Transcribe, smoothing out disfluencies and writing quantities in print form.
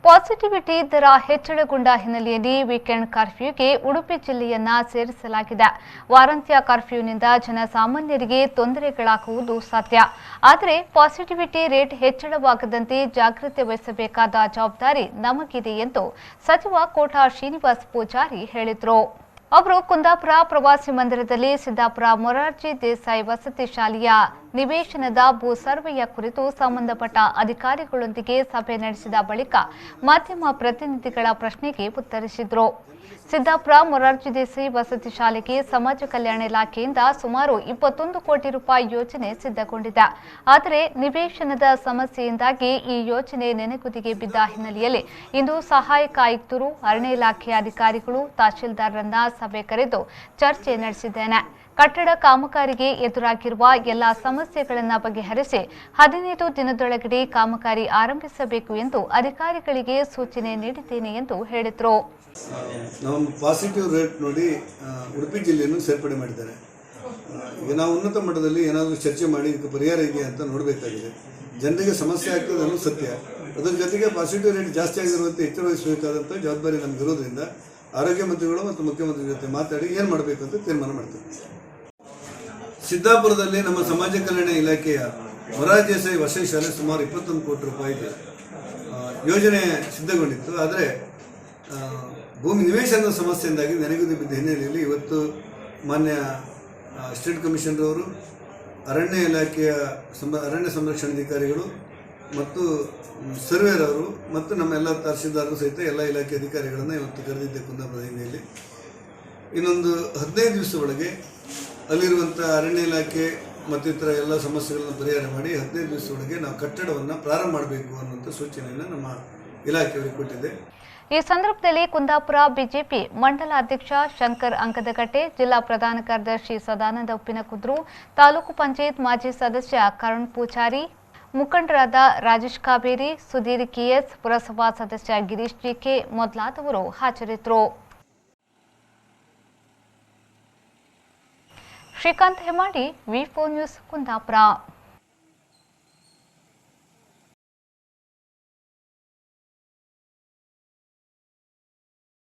Positivity ದರ ಹೆಚ್ಚಳಗೊಂಡ ಹಿನ್ನೆಲೆಯಲ್ಲಿ weekend ಕರ್ಫ್ಯೂಗೆ Udupi ಜಿಲ್ಲೆಯನ್ನ ಸೇರಿಸಲಾಗಿದೆ. ವಾರಾಂತ್ಯ ಕರ್ಫ್ಯೂನಿಂದ ಜನಸಾಮಾನ್ಯರಿಗೆ ತೊಂದರೆಗಳಾಗುವುದು ಸಾಧ್ಯ. ಆದರೆ ಪಾಸಿಟಿವಿಟಿ ರೇಟ್ ಹೆಚ್ಚಳವಾಗದಂತೆ ಜಾಗೃತಿ ವಹಿಸಬೇಕಾದ ಜವಾಬ್ದಾರಿ ನಮಗಿದೆ ಎಂದು ಸಚಿವ ಕೋಟಾ ಶ್ರೀನಿವಾಸ್ ಪೂಜಾರಿ ಹೇಳಿದರು. ಅವರು ಕುಂದಾಪುರ ಪ್ರವಾಸಿ ಮಂದಿರದಲ್ಲಿ ಸಿದ್ದಾಪುರ ಮೊರಾರ್ಜಿ ದೇಸಾಯಿ ವಸತಿ ಶಾಲೆಯ ನಿವೇಶನದ ಭೂ ಸರ್ವೆಯ ಕುರಿತು ಸಂಬಂಧಪಟ್ಟ ಅಧಿಕಾರಿಗಳೊಂದಿಗೆ ಸಭೆ ನಡೆಸಿದ ಬಳಿಕ ಮಾಧ್ಯಮ ಪ್ರತಿನಿಧಿಗಳ ಪ್ರಶ್ನೆಗೆ ಉತ್ತರಿಸಿದರು. ಸಿದ್ದಾಪುರ ಮೊರಾರ್ಜಿ ದೇಸಾಯಿ ವಸತಿ ಶಾಲೆಗೆ ಸಮಾಜ ಕಲ್ಯಾಣ ಇಲಾಖೆಯಿಂದ ಸುಮಾರು 21 ಕೋಟಿ ರೂಪಾಯಿ ಯೋಜನೆ ಸಿದ್ಧಗೊಂಡಿದೆ. ಆದರೆ ನಿವೇಶನದ ಸಮಸ್ಯೆಯಿಂದಾಗಿ ಈ ಯೋಜನೆ ನೆನೆಗುದಿಗೆ ಬಿದ್ದ ಹಿನ್ನೆಲೆಯಲ್ಲಿ ಇಂದು ಸಹಾಯಕ ಆಯುಕ್ತರು, ಅರಣ್ಯ ಇಲಾಖೆಯ ಅಧಿಕಾರಿಗಳು, ತಹಶೀಲ್ದಾರರನ್ನ ಸಭೆ ಕರೆದು ಚರ್ಚೆ ನಡೆಸಿದ್ದೇನೆ. ಕಟ್ಟಡ ಕಾಮಗಾರಿಗೆ ಎದುರಾಗಿರುವ ಎಲ್ಲ ಸಮಸ್ಯೆಗಳನ್ನು ಬಗೆಹರಿಸಿ 15 ದಿನದೊಳಗಡೆ ಕಾಮಗಾರಿ ಆರಂಭಿಸಬೇಕು ಎಂದು ಅಧಿಕಾರಿಗಳಿಗೆ ಸೂಚನೆ ನೀಡಿದ್ದೇನೆ ಎಂದು ಹೇಳಿದರು. ನಮ್ಮ ಪಾಸಿಟಿವ್ ರೇಟ್ ನೋಡಿ ಉಡುಪಿ ಜಿಲ್ಲೆಯನ್ನು ಸೇರ್ಪಡೆ ಮಾಡಿದ್ದಾರೆ. ಈಗ ನಾವು ಉನ್ನತ ಮಟ್ಟದಲ್ಲಿ ಏನಾದರೂ ಚರ್ಚೆ ಮಾಡಿ ಇದಕ್ಕೆ ಪರಿಹಾರ ಇದೆಯಾ ಅಂತ ನೋಡಬೇಕಾಗಿದೆ. ಜನರಿಗೆ ಸಮಸ್ಯೆ ಆಗ್ತದೆ ಅನ್ನೋದು ಸತ್ಯ. ಅದರ ಜೊತೆಗೆ ಪಾಸಿಟಿವ್ ರೇಟ್ ಜಾಸ್ತಿ ಆಗಿರುವಂತೆ ಎಚ್ಚರ ವಹಿಸಬೇಕಾದಂಥ ಜವಾಬ್ದಾರಿ ನಮಗಿರೋದ್ರಿಂದ ಆರೋಗ್ಯ ಮಂತ್ರಿಗಳು ಮತ್ತು ಮುಖ್ಯಮಂತ್ರಿ ಜೊತೆ ಮಾತಾಡಿ ಏನು ಮಾಡಬೇಕು ಅಂತ ತೀರ್ಮಾನ ಮಾಡ್ತೀವಿ. ಸಿದ್ದಾಪುರದಲ್ಲಿ ನಮ್ಮ ಸಮಾಜ ಕಲ್ಯಾಣ ಇಲಾಖೆಯ ಮೊರಾರ್ಜಿ ದೇಸಾಯಿ ವಸತಿ ಶಾಲೆ ಸುಮಾರು 21 ಕೋಟಿ ರೂಪಾಯಿಗೆ ಯೋಜನೆ ಸಿದ್ಧಗೊಂಡಿತ್ತು. ಆದರೆ ಭೂಮಿ ನಿವೇಶನದ ಸಮಸ್ಯೆಯಿಂದಾಗಿ ನೆನೆಗುದಿ ಬಿದ್ದ ಹಿನ್ನೆಲೆಯಲ್ಲಿ ಇವತ್ತು ಮಾನ್ಯ ಸ್ಟೇಟ್ ಕಮಿಷನರ್ ಅವರು, ಅರಣ್ಯ ಇಲಾಖೆಯ ಅರಣ್ಯ ಸಂರಕ್ಷಣಾಧಿಕಾರಿಗಳು ಮತ್ತು ಸರ್ವೇರ್ ಅವರು ಮತ್ತು ನಮ್ಮೆಲ್ಲ ತಹಶೀಲ್ದಾರರು ಸಹಿತ ಎಲ್ಲ ಇಲಾಖೆ ಅಧಿಕಾರಿಗಳನ್ನು ಇವತ್ತು ಕರೆದಿದ್ದೆ ಕುಂದಾಪುರ ಹಿನ್ನೆಲೆಯಲ್ಲಿ. ಇನ್ನೊಂದು 15 ದಿವಸ ಒಳಗೆ ಅಲ್ಲಿರುವಂಥ ಅರಣ್ಯ ಇಲಾಖೆ ಮತ್ತಿತರ ಎಲ್ಲ ಸಮಸ್ಯೆಗಳನ್ನು ಪರಿಹಾರ ಮಾಡಿ 15 ದಿವಸ ಒಳಗೆ ನಾವು ಕಟ್ಟಡವನ್ನು ಪ್ರಾರಂಭ ಮಾಡಬೇಕು ಅನ್ನುವಂಥ ಸೂಚನೆಯನ್ನು ನಮ್ಮ ಇಲಾಖೆಯವರಿಗೆ ಕೊಟ್ಟಿದೆ. ಈ ಸಂದರ್ಭದಲ್ಲಿ ಕುಂದಾಪುರ ಬಿಜೆಪಿ ಮಂಡಲ ಅಧ್ಯಕ್ಷ ಶಂಕರ್ ಅಂಕದಕಟ್ಟೆ, ಜಿಲ್ಲಾ ಪ್ರಧಾನ ಕಾರ್ಯದರ್ಶಿ ಸದಾನಂದ ಉಪ್ಪಿನಕುದ್ರು, ತಾಲೂಕು ಪಂಚಾಯತ್ ಮಾಜಿ ಸದಸ್ಯ ಕರುಣ್ ಪೂಜಾರಿ, ಮುಖಂಡರಾದ ರಾಜೇಶ್ ಕಾಬೇರಿ, ಸುಧೀರ್ ಕೆಎಸ್, ಪುರಸಭಾ ಸದಸ್ಯ ಗಿರೀಶ್ ಜಿಕೆ ಮೊದಲಾದವರು ಹಾಜರಿದ್ದರು. ಶ್ರೀಕಾಂತ್ ಹೆಮಾಡಿ, ವಿ4 ನ್ಯೂಸ್, ಕುಂದಾಪುರ.